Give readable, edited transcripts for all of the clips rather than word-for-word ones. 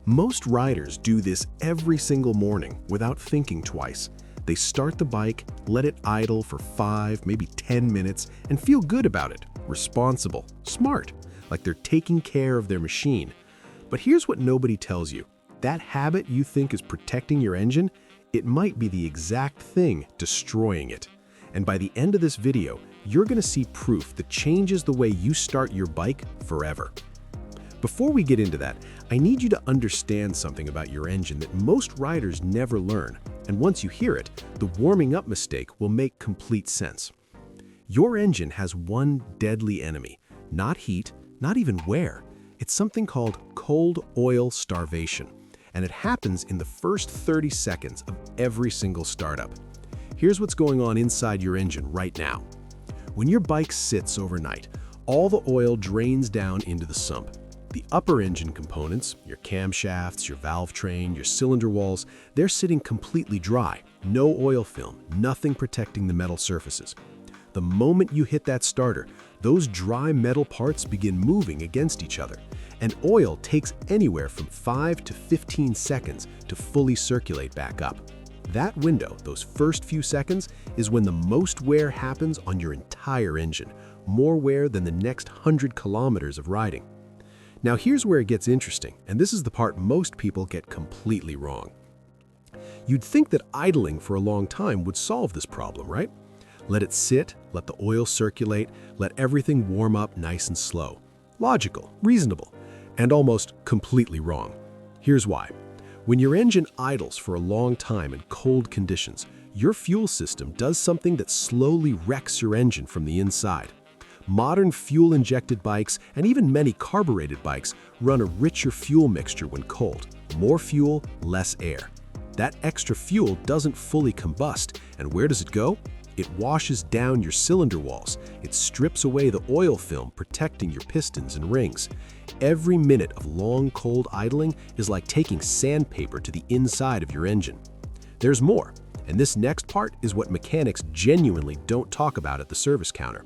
Most riders do this every single morning without thinking twice. They start the bike, let it idle for 5, maybe 10 minutes, and feel good about it. Responsible, smart, like they're taking care of their machine. But here's what nobody tells you. That habit you think is protecting your engine, it might be the exact thing destroying it. And by the end of this video, you're going to see proof that changes the way you start your bike forever. Before we get into that, I need you to understand something about your engine that most riders never learn. And once you hear it, the warming up mistake will make complete sense. Your engine has one deadly enemy, not heat, not even wear. It's something called cold oil starvation, and it happens in the first 30 seconds of every single startup. Here's what's going on inside your engine right now. When your bike sits overnight, all the oil drains down into the sump. The upper engine components, your camshafts, your valve train, your cylinder walls, they're sitting completely dry. No oil film, nothing protecting the metal surfaces. The moment you hit that starter, those dry metal parts begin moving against each other, and oil takes anywhere from 5 to 15 seconds to fully circulate back up. That window, those first few seconds, is when the most wear happens on your entire engine, more wear than the next 100 kilometers of riding. Now here's where it gets interesting, and this is the part most people get completely wrong. You'd think that idling for a long time would solve this problem, right? Let it sit, let the oil circulate, let everything warm up nice and slow. Logical, reasonable, and almost completely wrong. Here's why. When your engine idles for a long time in cold conditions, your fuel system does something that slowly wrecks your engine from the inside. Modern fuel-injected bikes and even many carbureted bikes run a richer fuel mixture when cold. More fuel, less air. That extra fuel doesn't fully combust, and where does it go? It washes down your cylinder walls. It strips away the oil film protecting your pistons and rings. Every minute of long, cold idling is like taking sandpaper to the inside of your engine. There's more, and this next part is what mechanics genuinely don't talk about at the service counter.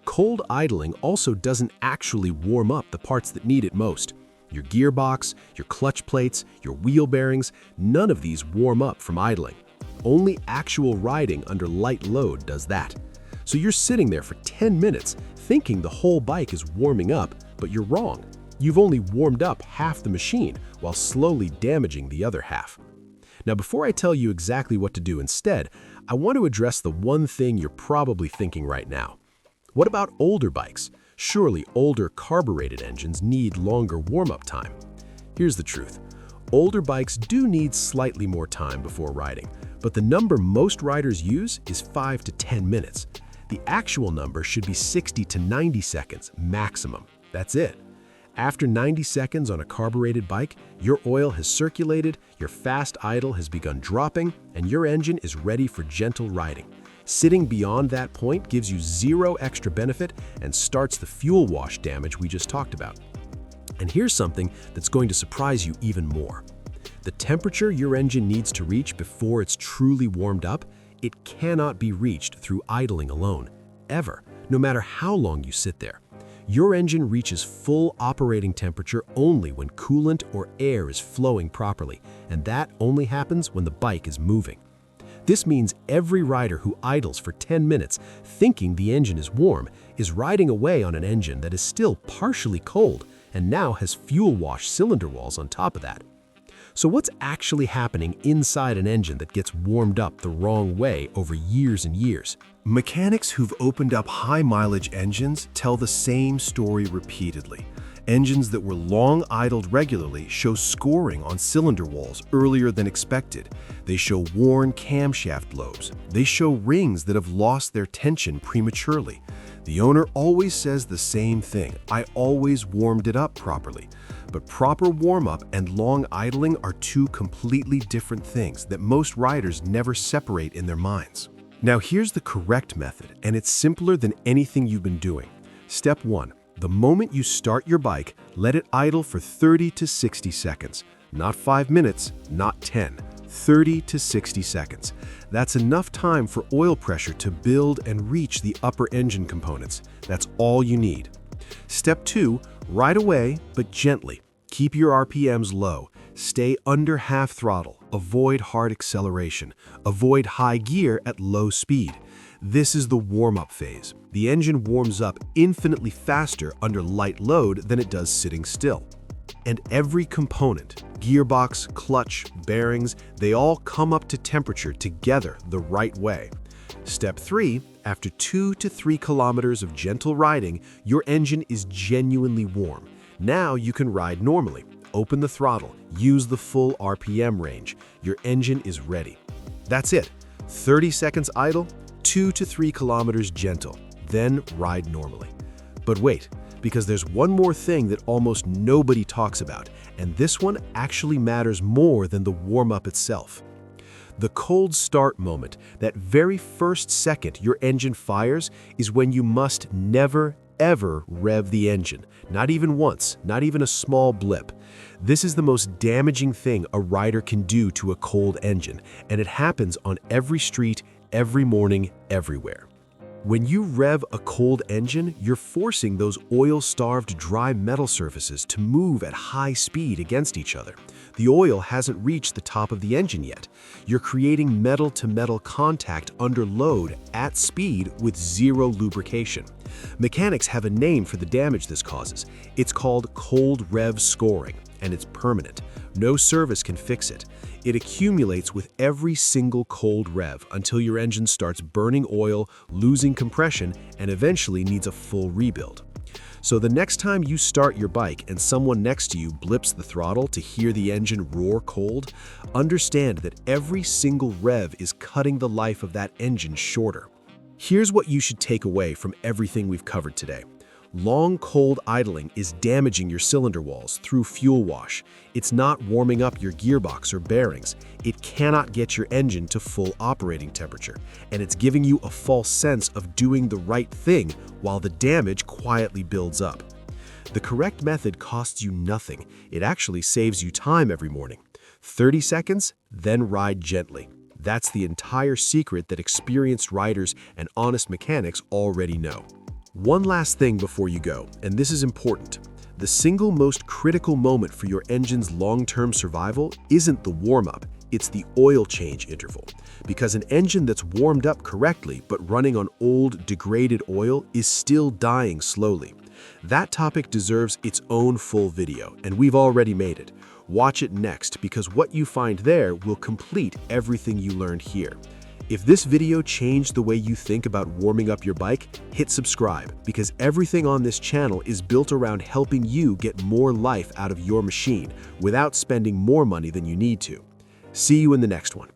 Cold idling also doesn't actually warm up the parts that need it most. Your gearbox, your clutch plates, your wheel bearings, none of these warm up from idling. Only actual riding under light load does that. So you're sitting there for 10 minutes thinking the whole bike is warming up, but you're wrong. You've only warmed up half the machine while slowly damaging the other half. Now, before I tell you exactly what to do instead, I want to address the one thing you're probably thinking right now. What about older bikes? Surely older carbureted engines need longer warm-up time. Here's the truth. Older bikes do need slightly more time before riding, but the number most riders use is 5 to 10 minutes. The actual number should be 60 to 90 seconds maximum. That's it. After 90 seconds on a carbureted bike, your oil has circulated, your fast idle has begun dropping, and your engine is ready for gentle riding. Sitting beyond that point gives you zero extra benefit and starts the fuel wash damage we just talked about. And here's something that's going to surprise you even more. The temperature your engine needs to reach before it's truly warmed up, it cannot be reached through idling alone, ever, no matter how long you sit there. Your engine reaches full operating temperature only when coolant or air is flowing properly, and that only happens when the bike is moving. This means every rider who idles for 10 minutes thinking the engine is warm is riding away on an engine that is still partially cold and now has fuel wash cylinder walls on top of that. So what's actually happening inside an engine that gets warmed up the wrong way over years and years? Mechanics who've opened up high-mileage engines tell the same story repeatedly. Engines that were long idled regularly show scoring on cylinder walls earlier than expected. They show worn camshaft lobes. They show rings that have lost their tension prematurely. The owner always says the same thing: I always warmed it up properly. But proper warm-up and long idling are two completely different things that most riders never separate in their minds. Now here's the correct method, and it's simpler than anything you've been doing. Step 1. The moment you start your bike, let it idle for 30 to 60 seconds. Not 5 minutes, not 10. 30 to 60 seconds. That's enough time for oil pressure to build and reach the upper engine components. That's all you need. Step 2, ride away, but gently. Keep your RPMs low. Stay under half throttle, avoid hard acceleration, avoid high gear at low speed. This is the warm-up phase. The engine warms up infinitely faster under light load than it does sitting still. And every component, gearbox, clutch, bearings, they all come up to temperature together the right way. Step 3, after 2 to 3 kilometers of gentle riding, your engine is genuinely warm. Now you can ride normally. Open the throttle, use the full RPM range. Your engine is ready. That's it. 30 seconds idle, 2 to 3 kilometers gentle, then ride normally. But wait, because there's one more thing that almost nobody talks about, and this one actually matters more than the warm-up itself. The cold start moment, that very first second your engine fires, is when you must never, ever rev the engine. Not even once, not even a small blip. This is the most damaging thing a rider can do to a cold engine, and it happens on every street, every morning, everywhere. When you rev a cold engine, you're forcing those oil-starved dry metal surfaces to move at high speed against each other. The oil hasn't reached the top of the engine yet. You're creating metal-to-metal contact under load at speed with zero lubrication. Mechanics have a name for the damage this causes. It's called cold rev scoring, and it's permanent. No service can fix it. It accumulates with every single cold rev until your engine starts burning oil, losing compression, and eventually needs a full rebuild. So the next time you start your bike and someone next to you blips the throttle to hear the engine roar cold, understand that every single rev is cutting the life of that engine shorter. Here's what you should take away from everything we've covered today. Long cold idling is damaging your cylinder walls through fuel wash. It's not warming up your gearbox or bearings. It cannot get your engine to full operating temperature, and it's giving you a false sense of doing the right thing while the damage quietly builds up. The correct method costs you nothing. It actually saves you time every morning. 30 seconds, then ride gently. That's the entire secret that experienced riders and honest mechanics already know. One last thing before you go, and this is important. The single most critical moment for your engine's long-term survival isn't the warm-up, it's the oil change interval. Because an engine that's warmed up correctly but running on old, degraded oil is still dying slowly. That topic deserves its own full video, and we've already made it. Watch it next, because what you find there will complete everything you learned here. If this video changed the way you think about warming up your bike, hit subscribe, because everything on this channel is built around helping you get more life out of your machine without spending more money than you need to. See you in the next one.